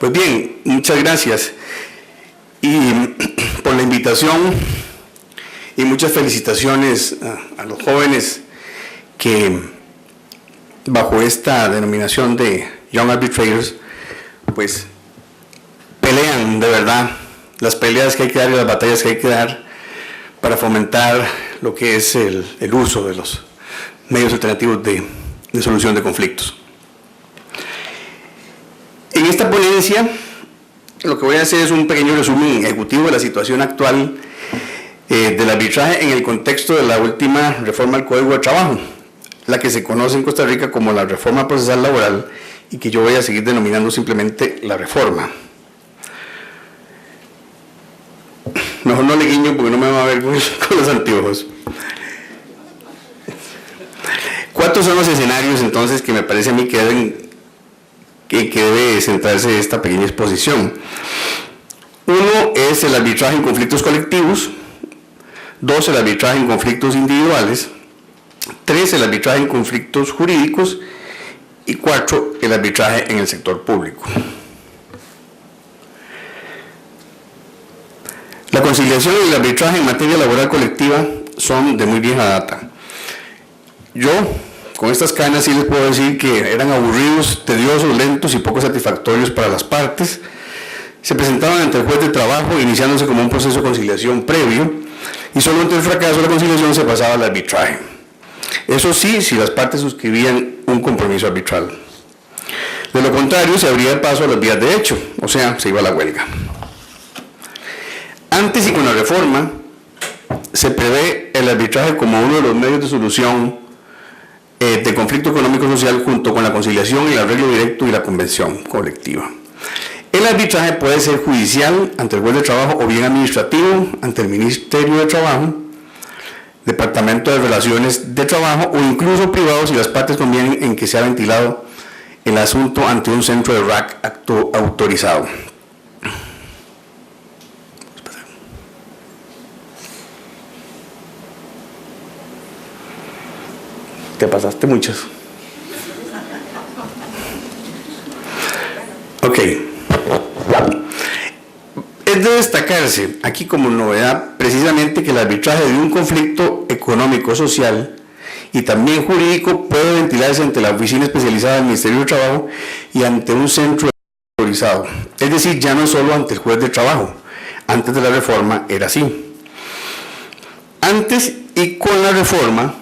Pues bien, muchas gracias y por la invitación y muchas felicitaciones a los jóvenes que bajo esta denominación de Young Arbitrators pues pelean de verdad las peleas que hay que dar y las batallas que hay que dar para fomentar lo que es el uso de los medios alternativos de solución de conflictos. En esta ponencia lo que voy a hacer es un pequeño resumen ejecutivo de la situación actual del arbitraje en el contexto de la última reforma al Código de Trabajo, la que se conoce en Costa Rica como la Reforma Procesal Laboral y que yo voy a seguir denominando simplemente la reforma. Mejor no le guiño porque no me va a ver con los anteojos. ¿Cuántos son los escenarios entonces que me parece a mí que debe centrarse esta pequeña exposición? Uno es el arbitraje en conflictos colectivos, 2 el arbitraje en conflictos individuales, 3 el arbitraje en conflictos jurídicos y 4 el arbitraje en el sector público. La conciliación y el arbitraje en materia laboral colectiva son de muy vieja data. Yo, con estas canas, sí les puedo decir que eran aburridos, tediosos, lentos y poco satisfactorios para las partes. Se presentaban ante el juez de trabajo, iniciándose como un proceso de conciliación previo, y solo ante el fracaso de la conciliación se pasaba al arbitraje. Eso sí, si las partes suscribían un compromiso arbitral. De lo contrario, se abría el paso a las vías de hecho, o sea, se iba a la huelga. Antes y con la reforma, se prevé el arbitraje como uno de los medios de solución de conflicto económico-social junto con la conciliación, el arreglo directo y la convención colectiva. El arbitraje puede ser judicial ante el juez de trabajo o bien administrativo ante el Ministerio de Trabajo, Departamento de Relaciones de Trabajo o incluso privado si las partes convienen en que sea ventilado el asunto ante un centro de RAC autorizado. Te pasaste muchas. Ok. Es de destacarse aquí como novedad precisamente que el arbitraje de un conflicto económico-social y también jurídico puede ventilarse ante la oficina especializada del Ministerio de Trabajo y ante un centro autorizado. Es decir, ya no solo ante el juez de trabajo. Antes de la reforma era así. Antes y con la reforma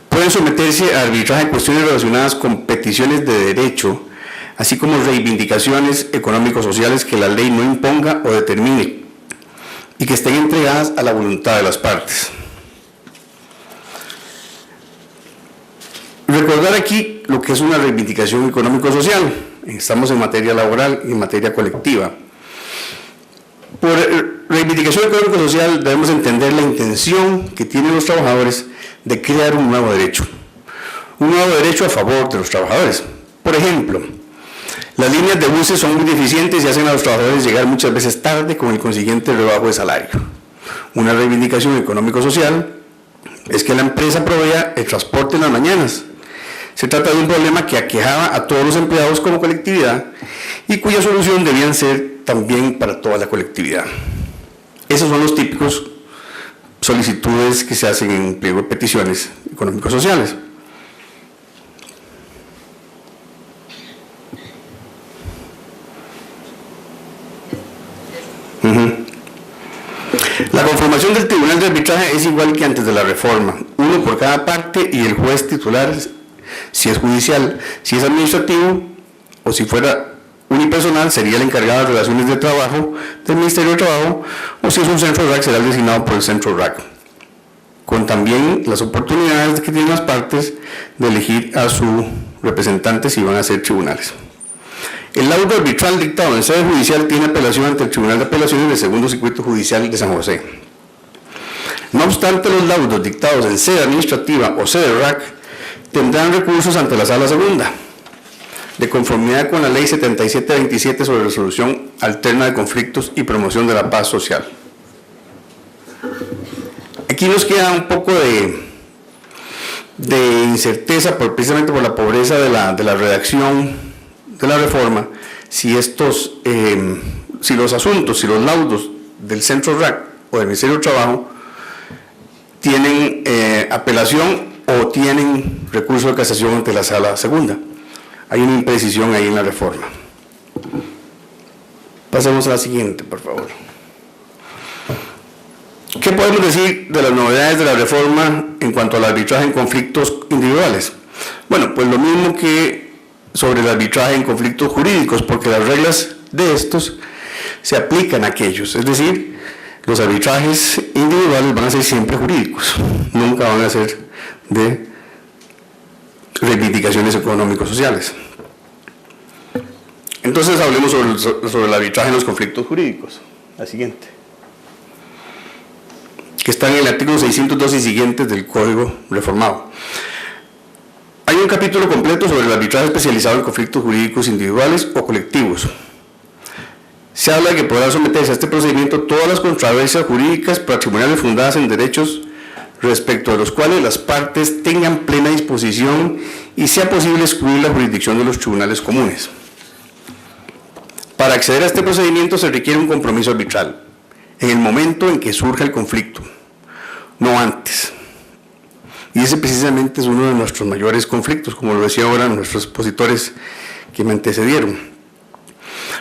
pueden someterse a arbitraje en cuestiones relacionadas con peticiones de derecho, así como reivindicaciones económico-sociales que la ley no imponga o determine y que estén entregadas a la voluntad de las partes. Recordar aquí lo que es una reivindicación económico-social. Estamos en materia laboral y en materia colectiva. Por reivindicación económico-social debemos entender la intención que tienen los trabajadores de crear un nuevo derecho a favor de los trabajadores. Por ejemplo, las líneas de buses son muy deficientes y hacen a los trabajadores llegar muchas veces tarde con el consiguiente rebajo de salario. Una reivindicación económico-social es que la empresa provea el transporte en las mañanas. Se trata de un problema que aquejaba a todos los empleados como colectividad y cuya solución debían ser también para toda la colectividad. Esos son los típicos solicitudes que se hacen en pliego de peticiones económico-sociales. La conformación del Tribunal de Arbitraje es igual que antes de la reforma, uno por cada parte y el juez titular, si es judicial, si es administrativo o si fuera unipersonal, sería el encargado de relaciones de trabajo del Ministerio de Trabajo, o si es un centro RAC, será el designado por el centro RAC, con también las oportunidades que tienen las partes de elegir a su representante si van a ser tribunales. El laudo arbitral dictado en sede judicial tiene apelación ante el Tribunal de Apelaciones del Segundo Circuito Judicial de San José. No obstante, los laudos dictados en sede administrativa o sede RAC tendrán recursos ante la Sala Segunda, de conformidad con la Ley 7727 sobre resolución alterna de conflictos y promoción de la paz social. Aquí nos queda un poco de incerteza precisamente por la pobreza de la redacción de la reforma si si los asuntos, si los laudos del Centro RAC o del Ministerio de Trabajo tienen apelación o tienen recurso de casación ante la Sala Segunda. Hay una imprecisión ahí en la reforma. Pasemos a la siguiente, por favor. ¿Qué podemos decir de las novedades de la reforma en cuanto al arbitraje en conflictos individuales? Bueno, pues lo mismo que sobre el arbitraje en conflictos jurídicos, porque las reglas de estos se aplican a aquellos, es decir, los arbitrajes individuales van a ser siempre jurídicos, nunca van a ser de reivindicaciones económico-sociales. Entonces hablemos sobre el arbitraje en los conflictos jurídicos. La siguiente, que está en el artículo 602 y siguientes del Código Reformado. Hay un capítulo completo sobre el arbitraje especializado en conflictos jurídicos individuales o colectivos. Se habla de que podrán someterse a este procedimiento todas las controversias jurídicas patrimoniales fundadas en derechos respecto a los cuales las partes tengan plena disposición y sea posible excluir la jurisdicción de los tribunales comunes. Para acceder a este procedimiento se requiere un compromiso arbitral en el momento en que surja el conflicto, no antes. Y ese precisamente es uno de nuestros mayores conflictos, como lo decía ahora nuestros expositores que me antecedieron.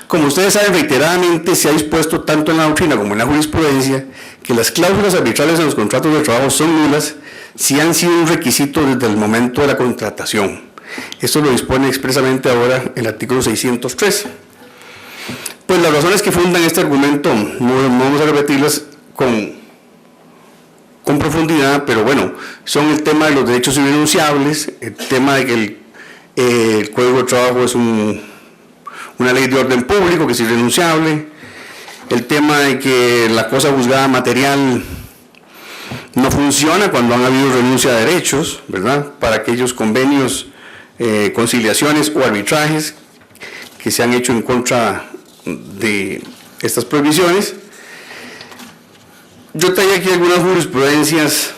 Como ustedes saben, reiteradamente se ha dispuesto tanto en la doctrina como en la jurisprudencia que las cláusulas arbitrales en los contratos de trabajo son nulas si han sido un requisito desde el momento de la contratación. Esto lo dispone expresamente ahora el artículo 603. Pues las razones que fundan este argumento no vamos a repetirlas con profundidad, pero bueno, son el tema de los derechos irrenunciables, el tema de que el Código de Trabajo es una ley de orden público que es irrenunciable, el tema de que la cosa juzgada material no funciona cuando han habido renuncia de derechos, ¿verdad?, para aquellos convenios, conciliaciones o arbitrajes que se han hecho en contra de estas prohibiciones. Yo traía aquí algunas jurisprudencias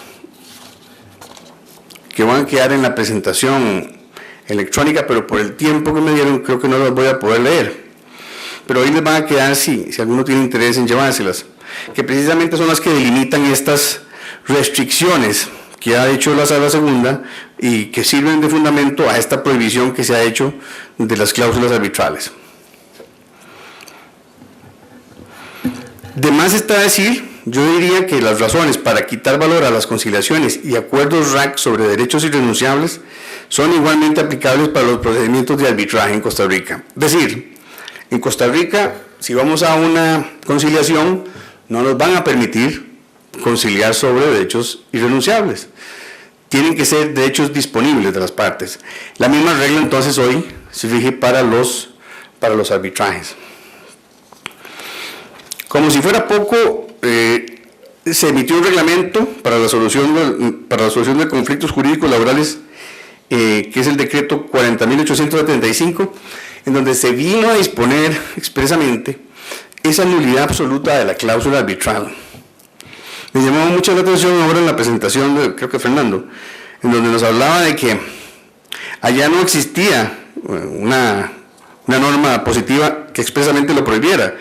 que van a quedar en la presentación electrónica, pero por el tiempo que me dieron creo que no las voy a poder leer. Pero ahí les van a quedar si alguno tiene interés en llevárselas, que precisamente son las que delimitan estas restricciones que ha hecho la Sala Segunda y que sirven de fundamento a esta prohibición que se ha hecho de las cláusulas arbitrales. De más está decir, yo diría que las razones para quitar valor a las conciliaciones y acuerdos RAC sobre derechos irrenunciables son igualmente aplicables para los procedimientos de arbitraje en Costa Rica. Es decir, en Costa Rica, si vamos a una conciliación, no nos van a permitir conciliar sobre derechos irrenunciables. Tienen que ser derechos disponibles de las partes. La misma regla entonces hoy se rige para los arbitrajes. Como si fuera poco, se emitió un reglamento para la solución de conflictos jurídicos laborales, que es el decreto 40.875, en donde se vino a disponer expresamente esa nulidad absoluta de la cláusula arbitral. Me llamó mucho la atención ahora en la presentación de, creo que Fernando, en donde nos hablaba de que allá no existía una norma positiva que expresamente lo prohibiera,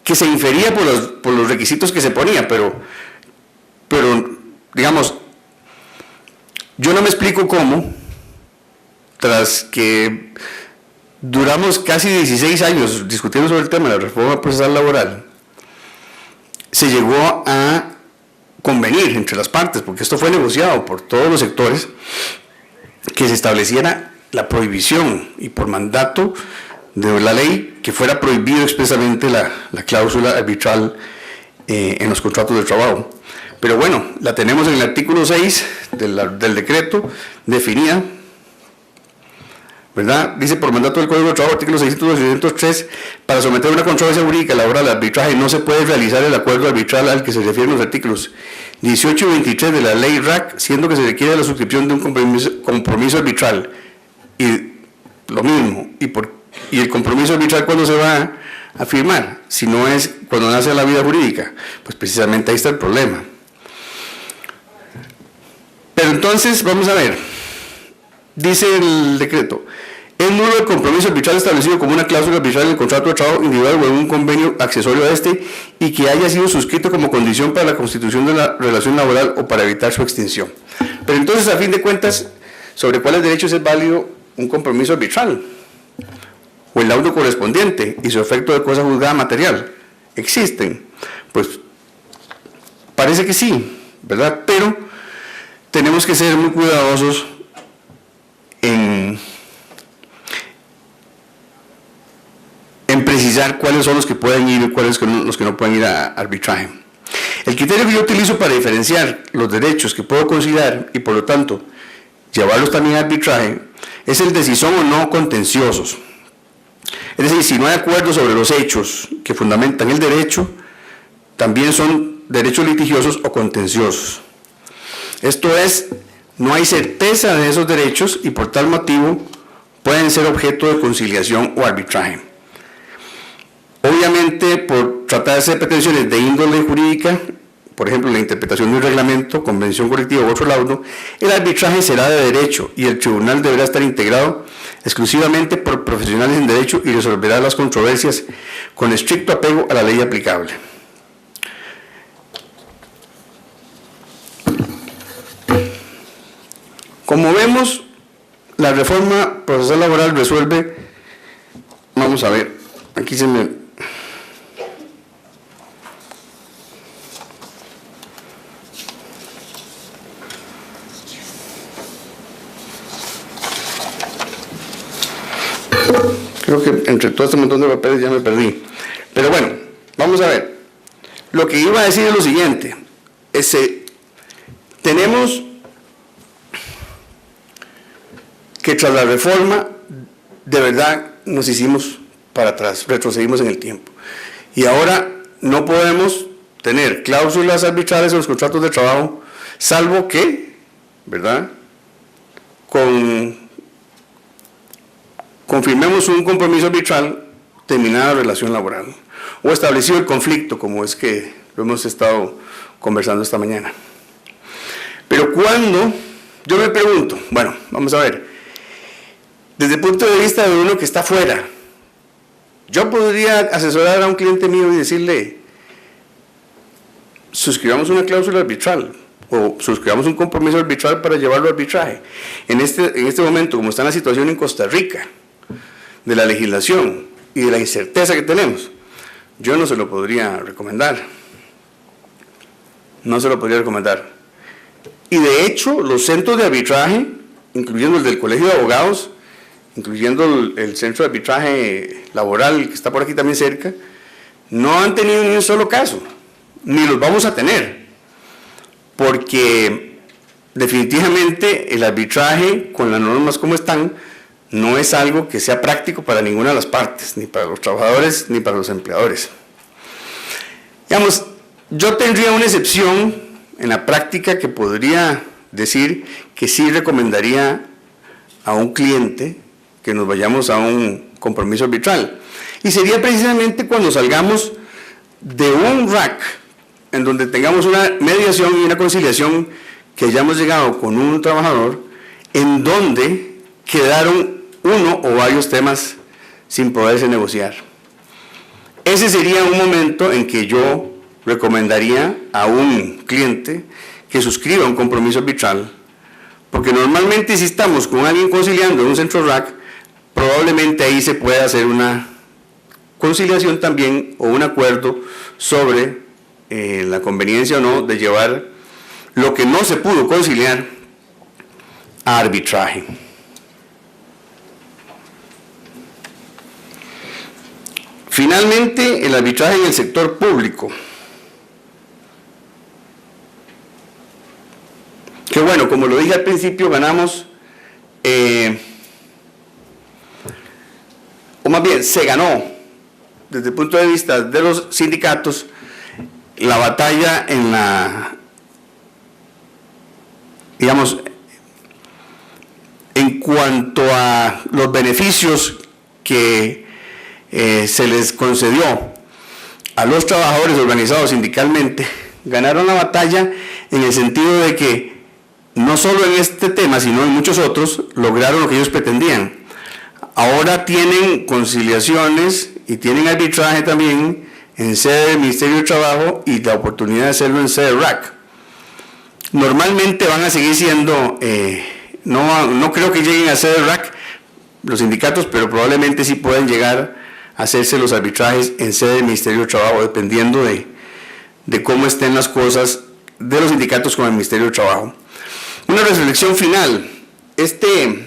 que se infería por los requisitos que se ponía, pero digamos, yo no me explico cómo, tras que duramos casi 16 años discutiendo sobre el tema de la reforma procesal laboral, se llegó a convenir entre las partes, porque esto fue negociado por todos los sectores, que se estableciera la prohibición y por mandato de la ley que fuera prohibido expresamente la cláusula arbitral en los contratos de trabajo. Pero bueno, la tenemos en el artículo 6 del decreto, definida, ¿verdad? Dice, por mandato del Código de Trabajo, artículo 602 y 603, para someter una controversia jurídica laboral al arbitraje no se puede realizar el acuerdo arbitral al que se refieren los artículos 18 y 23 de la ley RAC, siendo que se requiere la suscripción de un compromiso arbitral. Y lo mismo, y el compromiso arbitral, ¿cuándo se va a firmar? Si no es cuando nace la vida jurídica, pues precisamente ahí está el problema. Pero entonces, vamos a ver, dice el decreto, Es nulo el compromiso arbitral establecido como una cláusula arbitral en el contrato de trabajo individual o en un convenio accesorio a este y que haya sido suscrito como condición para la constitución de la relación laboral o para evitar su extinción. Pero entonces, a fin de cuentas, ¿sobre cuáles derechos es válido un compromiso arbitral? O el laudo correspondiente y su efecto de cosa juzgada material. ¿Existen? Pues parece que sí, ¿verdad? Pero tenemos que ser muy cuidadosos en precisar cuáles son los que pueden ir y cuáles son los que no pueden ir a arbitraje. El criterio que yo utilizo para diferenciar los derechos que puedo considerar y por lo tanto llevarlos también a arbitraje es el de si son o no contenciosos. Es decir, si no hay acuerdo sobre los hechos que fundamentan el derecho, también son derechos litigiosos o contenciosos. Esto es, no hay certeza de esos derechos y por tal motivo pueden ser objeto de conciliación o arbitraje. Obviamente, por tratarse de pretensiones de índole jurídica, por ejemplo, la interpretación de un reglamento, convención colectiva u otro laudo, el arbitraje será de derecho y el tribunal deberá estar integrado exclusivamente por profesionales en derecho y resolverá las controversias con estricto apego a la ley aplicable. Como vemos, la reforma procesal laboral resuelve, vamos a ver, aquí se me... Creo que entre todo este montón de papeles ya me perdí. Pero bueno, vamos a ver. Lo que iba a decir es lo siguiente. Tenemos que tras la reforma, de verdad nos hicimos para atrás, retrocedimos en el tiempo. Y ahora no podemos tener cláusulas arbitrales en los contratos de trabajo, salvo que, ¿verdad?, confirmemos un compromiso arbitral terminada la relación laboral o establecido el conflicto, como es que lo hemos estado conversando esta mañana. Pero cuando, yo me pregunto, bueno, vamos a ver, desde el punto de vista de uno que está fuera, yo podría asesorar a un cliente mío y decirle, suscribamos una cláusula arbitral o suscribamos un compromiso arbitral para llevarlo a arbitraje. En este momento, como está la situación en Costa Rica, de la legislación y de la incerteza que tenemos, yo no se lo podría recomendar. No se lo podría recomendar. Y de hecho, los centros de arbitraje, incluyendo el del Colegio de Abogados, incluyendo el centro de arbitraje laboral que está por aquí también cerca, no han tenido ni un solo caso, ni los vamos a tener, porque definitivamente el arbitraje, con las normas como están, no es algo que sea práctico para ninguna de las partes, ni para los trabajadores, ni para los empleadores. Digamos, yo tendría una excepción en la práctica que podría decir que sí recomendaría a un cliente que nos vayamos a un compromiso arbitral. Y sería precisamente cuando salgamos de un RAC, en donde tengamos una mediación y una conciliación que hayamos llegado con un trabajador, en donde quedaron uno o varios temas sin poderse negociar. Ese sería un momento en que yo recomendaría a un cliente que suscriba un compromiso arbitral, porque normalmente si estamos con alguien conciliando en un centro RAC, probablemente ahí se pueda hacer una conciliación también o un acuerdo sobre la conveniencia o no de llevar lo que no se pudo conciliar a arbitraje. Finalmente, el arbitraje en el sector público. Que bueno, como lo dije al principio, ganamos, o más bien, se ganó, desde el punto de vista de los sindicatos, la batalla en digamos, en cuanto a los beneficios que se les concedió a los trabajadores organizados sindicalmente. Ganaron la batalla en el sentido de que no solo en este tema, sino en muchos otros, lograron lo que ellos pretendían: ahora tienen conciliaciones y tienen arbitraje también en sede del Ministerio de Trabajo y la oportunidad de hacerlo en sede RAC. Normalmente van a seguir siendo, no creo que lleguen a sede RAC los sindicatos, pero probablemente sí pueden llegar a hacerse los arbitrajes en sede del Ministerio de Trabajo, dependiendo de cómo estén las cosas de los sindicatos con el Ministerio de Trabajo. Una reflexión final. Este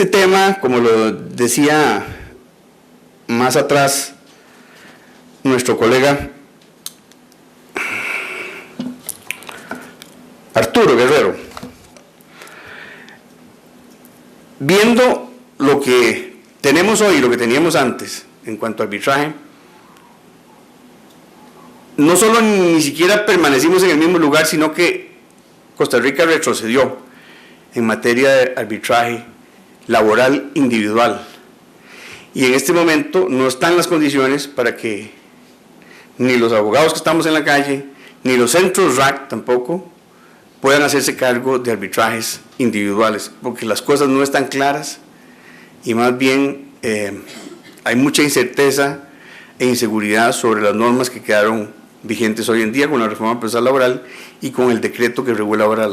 tema, como lo decía más atrás nuestro colega Arturo Guerrero, viendo lo que tenemos hoy y lo que teníamos antes en cuanto a arbitraje, no solo ni siquiera permanecimos en el mismo lugar, sino que Costa Rica retrocedió en materia de arbitraje laboral individual. Y en este momento no están las condiciones para que ni los abogados que estamos en la calle, ni los centros RAC tampoco, puedan hacerse cargo de arbitrajes individuales, porque las cosas no están claras y más bien hay mucha incerteza e inseguridad sobre las normas que quedaron vigentes hoy en día con la reforma procesal laboral y con el decreto que regula ahora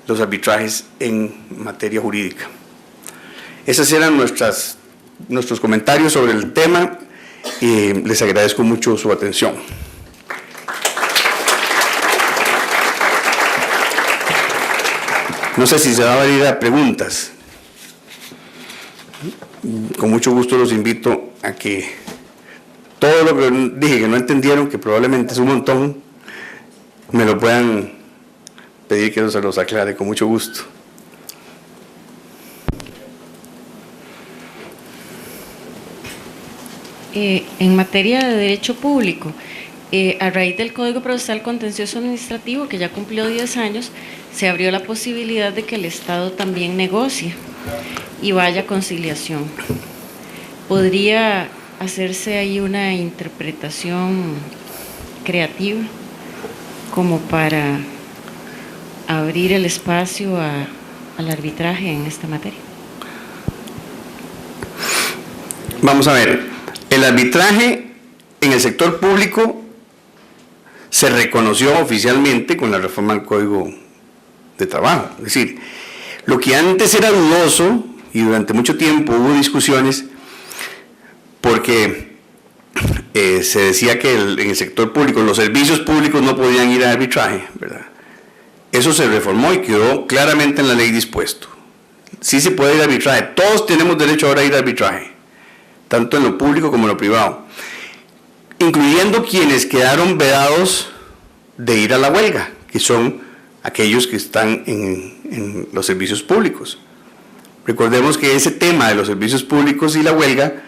los arbitrajes en materia jurídica. Esos eran nuestros comentarios sobre el tema y les agradezco mucho su atención. No sé si se va a abrir a preguntas. Con mucho gusto los invito a que todo lo que dije que no entendieron, que probablemente es un montón, me lo puedan pedir que se los aclare con mucho gusto. En materia de derecho público, a raíz del Código Procesal Contencioso Administrativo, que ya cumplió 10 años, se abrió la posibilidad de que el Estado también negocie y vaya a conciliación. ¿Podría hacerse ahí una interpretación creativa como para abrir el espacio al arbitraje en esta materia? Vamos a ver. El arbitraje en el sector público se reconoció oficialmente con la reforma del Código de Trabajo. Es decir, lo que antes era dudoso, y durante mucho tiempo hubo discusiones, porque se decía que en el sector público, los servicios públicos no podían ir a arbitraje, ¿verdad? Eso se reformó y quedó claramente en la ley dispuesto. Sí se puede ir a arbitraje, todos tenemos derecho ahora a ir a arbitraje, tanto en lo público como en lo privado, incluyendo quienes quedaron vedados de ir a la huelga, que son aquellos que están en los servicios públicos. Recordemos que ese tema de los servicios públicos y la huelga,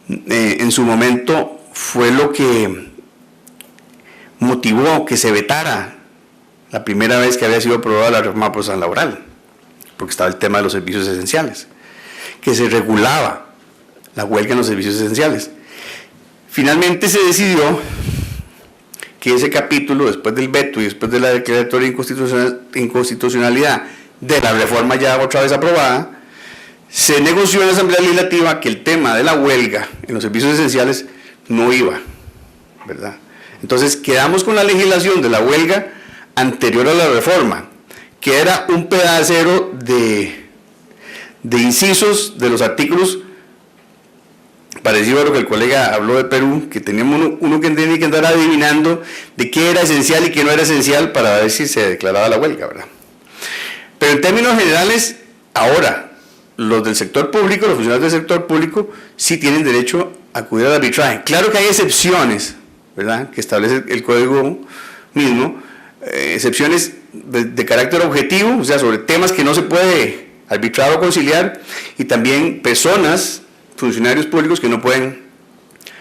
en su momento fue lo que motivó que se vetara la primera vez que había sido aprobada la reforma procesal laboral, porque estaba el tema de los servicios esenciales, que se regulaba la huelga en los servicios esenciales. Finalmente se decidió que ese capítulo, después del veto y después de la declaratoria de inconstitucionalidad de la reforma ya otra vez aprobada, se negoció en la Asamblea Legislativa que el tema de la huelga en los servicios esenciales no iba, ¿verdad? Entonces quedamos con la legislación de la huelga anterior a la reforma, que era un pedacero de incisos de los artículos, parecido a lo que el colega habló de Perú, que teníamos uno que tenía que andar adivinando de qué era esencial y qué no era esencial para ver si se declaraba la huelga, ¿verdad? Pero en términos generales, ahora, los del sector público, los funcionarios del sector público, sí tienen derecho a acudir al arbitraje. Claro que hay excepciones, ¿verdad?, que establece el código mismo, excepciones de carácter objetivo, o sea, sobre temas que no se puede arbitrar o conciliar, y también personas, funcionarios públicos que no pueden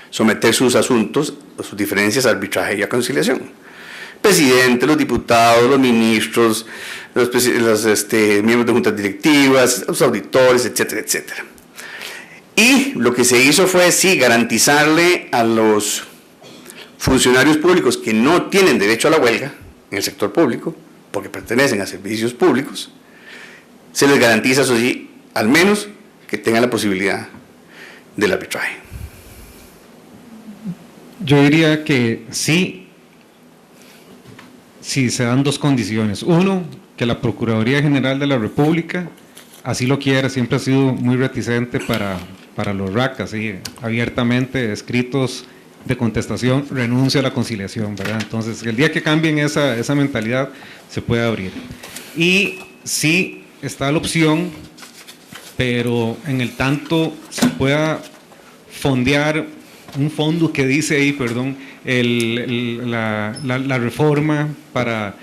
someter sus asuntos o sus diferencias a arbitraje y a conciliación. Presidente, los diputados, los ministros, los miembros de juntas directivas, los auditores, etcétera, etcétera. Y lo que se hizo fue, sí, garantizarle a los funcionarios públicos que no tienen derecho a la huelga en el sector público, porque pertenecen a servicios públicos, se les garantiza, eso sí, al menos que tengan la posibilidad del arbitraje. Yo diría que sí, si se dan dos condiciones. Uno, que la Procuraduría General de la República así lo quiera, siempre ha sido muy reticente para los RAC, así abiertamente, escritos de contestación, renuncia a la conciliación, ¿verdad? Entonces, el día que cambien esa mentalidad, se puede abrir. Y sí está la opción, pero en el tanto se pueda fondear un fondo que dice ahí, perdón, la reforma para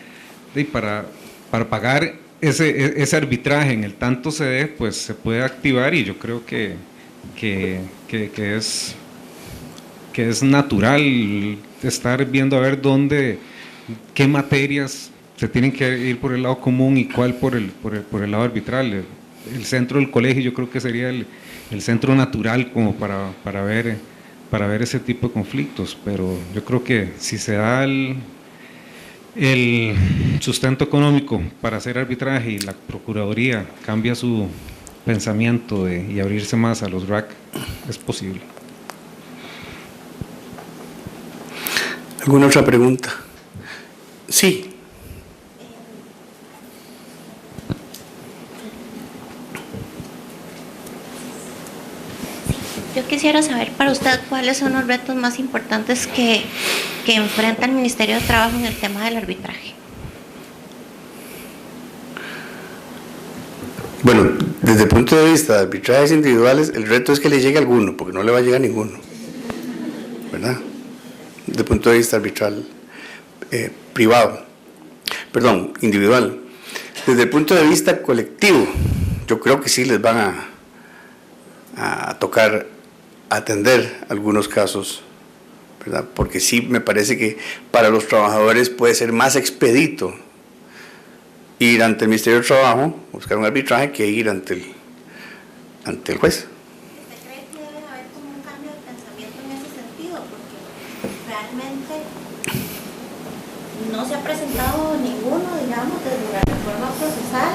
pagar ese arbitraje, en el tanto se dé, pues se puede activar, y yo creo que es natural estar viendo a ver qué materias se tienen que ir por el lado común y cuál por el lado arbitral. El centro del colegio yo creo que sería el centro natural como para ver ese tipo de conflictos, pero yo creo que si se da el sustento económico para hacer arbitraje y la Procuraduría cambia su pensamiento y abrirse más a los RAC, es posible. ¿Alguna otra pregunta? Sí. Yo quisiera saber para usted cuáles son los retos más importantes que enfrenta el Ministerio de Trabajo en el tema del arbitraje. Bueno, desde el punto de vista de arbitrajes individuales, el reto es que le llegue a alguno, porque no le va a llegar a ninguno, ¿verdad? Desde el punto de vista arbitral individual. Desde el punto de vista colectivo, yo creo que sí les van a tocar atender algunos casos, ¿verdad? Porque sí me parece que para los trabajadores puede ser más expedito ir ante el Ministerio del Trabajo, buscar un arbitraje, que ir ante el juez. ¿Usted cree que debe haber como un cambio de pensamiento en ese sentido? Porque realmente no se ha presentado ninguno, digamos, desde la reforma procesal,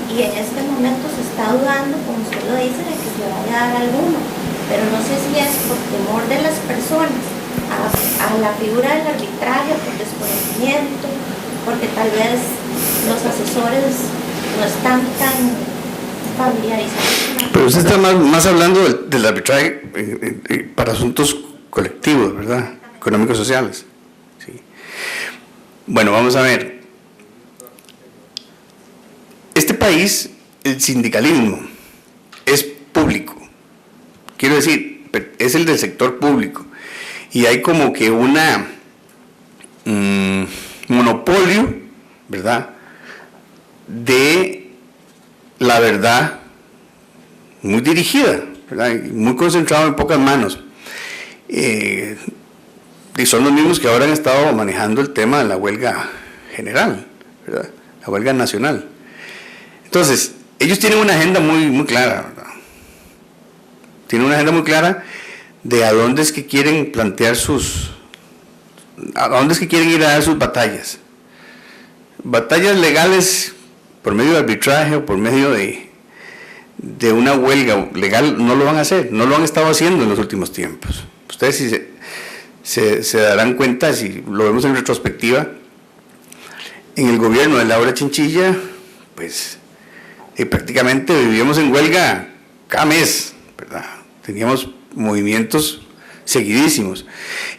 y en este momento se está dudando, como usted lo dice, de que se vaya a dar alguno, pero no sé si es por temor de las personas a la figura del arbitraje, por desconocimiento, porque tal vez los asesores no están tan familiarizados. Pero usted está más hablando del arbitraje para asuntos colectivos, ¿verdad? Económicos sociales. Sí. Bueno, vamos a ver. Este país, el sindicalismo, es público. Quiero decir, es el del sector público. Y hay como que una monopolio, ¿verdad?, de la verdad muy dirigida, ¿verdad?, y muy concentrado en pocas manos. Y son los mismos que ahora han estado manejando el tema de la huelga general, ¿verdad?, la huelga nacional. Entonces, ellos tienen una agenda muy clara, ¿verdad? Tienen una agenda muy clara de a dónde es que quieren plantear a dónde es que quieren ir a dar sus batallas. Batallas legales por medio de arbitraje o por medio de una huelga legal no lo van a hacer, no lo han estado haciendo en los últimos tiempos. Ustedes si se darán cuenta, si lo vemos en retrospectiva, en el gobierno de Laura Chinchilla, pues prácticamente vivíamos en huelga cada mes, ¿verdad? Teníamos movimientos seguidísimos.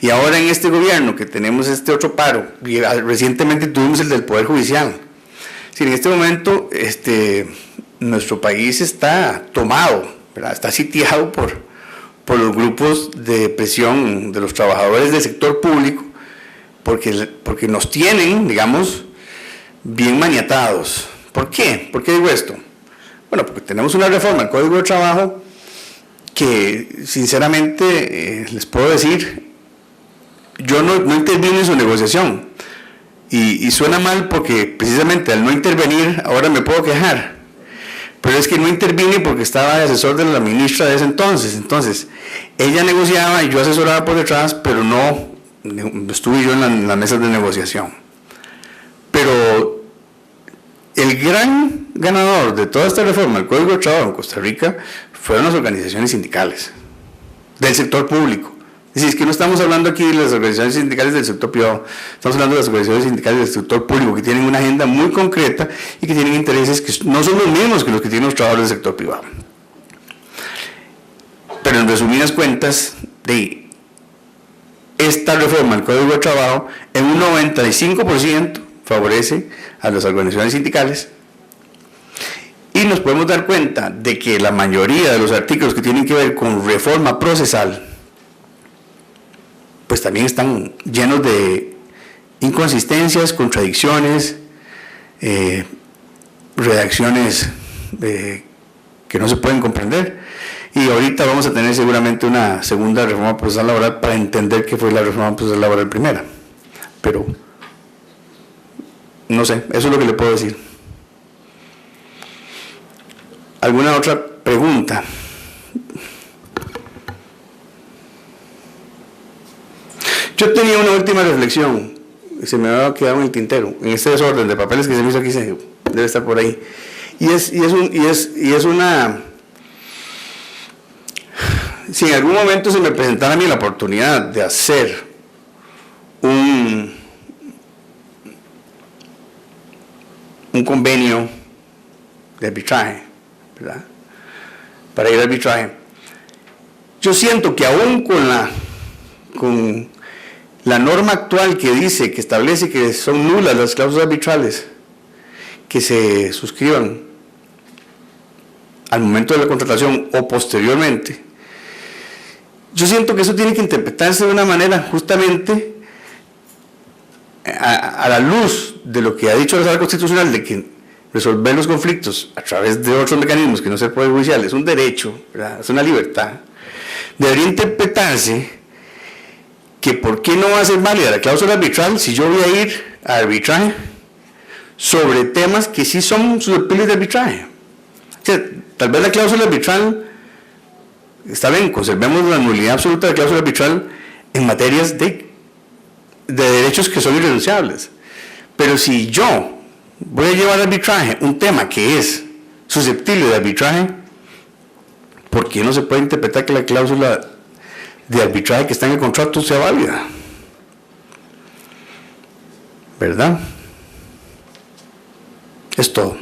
Y ahora en este gobierno que tenemos este otro paro, y recientemente tuvimos el del Poder Judicial. Sí, en este momento nuestro país está tomado, ¿verdad?, está sitiado por los grupos de presión de los trabajadores del sector público, porque nos tienen, digamos, bien maniatados. ¿Por qué? ¿Por qué digo esto? Bueno, porque tenemos una reforma al Código de Trabajo que, sinceramente, les puedo decir, yo no intervino en su negociación. Y suena mal porque, precisamente, al no intervenir, ahora me puedo quejar. Pero es que no intervine porque estaba de asesor de la ministra de ese entonces. Entonces, ella negociaba y yo asesoraba por detrás, pero no estuve yo en las mesas de negociación. Pero el gran ganador de toda esta reforma del Código de Trabajo en Costa Rica fueron las organizaciones sindicales del sector público. Es decir, es que no estamos hablando aquí de las organizaciones sindicales del sector privado, estamos hablando de las organizaciones sindicales del sector público, que tienen una agenda muy concreta y que tienen intereses que no son los mismos que los que tienen los trabajadores del sector privado. Pero en resumidas cuentas, de esta reforma del Código de Trabajo en un 95% favorece a las organizaciones sindicales, y nos podemos dar cuenta de que la mayoría de los artículos que tienen que ver con reforma procesal pues también están llenos de inconsistencias, contradicciones, redacciones que no se pueden comprender. Y ahorita vamos a tener seguramente una segunda reforma procesal laboral para entender qué fue la reforma procesal laboral primera. Pero, no sé, eso es lo que le puedo decir. ¿Alguna otra pregunta? Yo tenía una última reflexión, se me había quedado en el tintero, en este desorden de papeles que se me hizo aquí, debe estar por ahí. Y es una... Si en algún momento se me presentara a mí la oportunidad de hacer un convenio de arbitraje, ¿verdad?, para ir al arbitraje, yo siento que aún con la norma actual que dice, que establece que son nulas las cláusulas arbitrales que se suscriban al momento de la contratación o posteriormente, yo siento que eso tiene que interpretarse de una manera justamente a la luz de lo que ha dicho la Sala Constitucional, de que resolver los conflictos a través de otros mecanismos que no sea el Poder Judicial es un derecho, ¿verdad?, es una libertad. Debería interpretarse que por qué no va a ser válida la cláusula arbitral si yo voy a ir a arbitraje sobre temas que sí son susceptibles de arbitraje. O sea, tal vez la cláusula arbitral, está bien, conservemos la nulidad absoluta de la cláusula arbitral en materias de derechos que son irrenunciables, pero si yo voy a llevar a arbitraje un tema que es susceptible de arbitraje, ¿por qué no se puede interpretar que la cláusula de arbitraje que está en el contrato sea válida? ¿Verdad? Es todo.